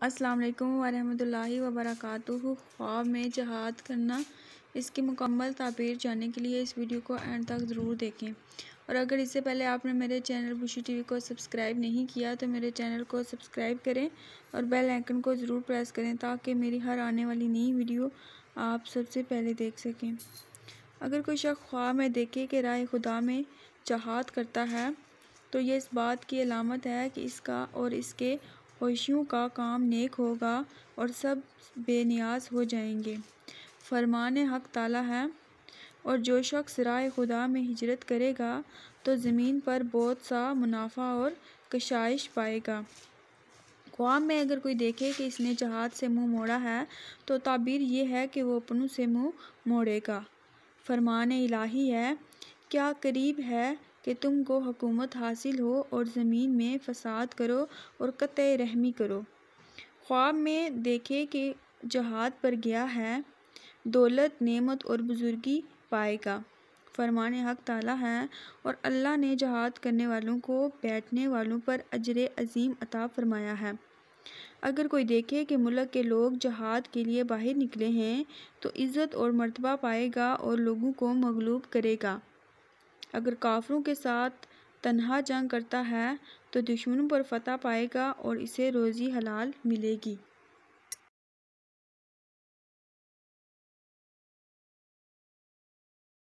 अस्सलाम वालेकुम वरहमतुल्लाहि वबरकातुहू। ख्वाब में जहाद करना, इसकी मुकम्मल ताबीर जानने के लिए इस वीडियो को एंड तक ज़रूर देखें। और अगर इससे पहले आपने मेरे चैनल बुशी टीवी को सब्सक्राइब नहीं किया तो मेरे चैनल को सब्सक्राइब करें और बेल आइकन को ज़रूर प्रेस करें ताकि मेरी हर आने वाली नई वीडियो आप सबसे पहले देख सकें। अगर कोई शख्स ख्वाब में देखे कि राह खुदा में जहाद करता है तो ये इस बात की अलामत है कि इसका और इसके ख्वाहिशों का काम नेक होगा और सब बेनियाज हो जाएंगे। फरमान हक ताला है, और जो शख्स राह खुदा में हिजरत करेगा तो ज़मीन पर बहुत सा मुनाफा और कशाइश पाएगा। ख्वाब में अगर कोई देखे कि इसने जहाद से मुँह मोड़ा है तो ताबीर ये है कि वो अपनों से मुँह मोड़ेगा। फरमान इलाही है, क्या करीब है कि तुमको हुकूमत हासिल हो और ज़मीन में फ़साद करो और क़त्ल रहमी करो। ख्वाब में देखे कि जहाद पर गया है, दौलत, नेमत और बुज़ुर्गी पाएगा। फरमान हक ताला है, और अल्लाह ने जहाद करने वालों को बैठने वालों पर अजर अज़ीम अता फरमाया है। अगर कोई देखे कि मुल्क के लोग जहाद के लिए बाहर निकले हैं तो इज़्ज़त और मर्तबा पाएगा और लोगों को मगलूब करेगा। अगर काफिरों के साथ तन्हा जंग करता है तो दुश्मनों पर फतह पाएगा और इसे रोज़ी हलाल मिलेगी।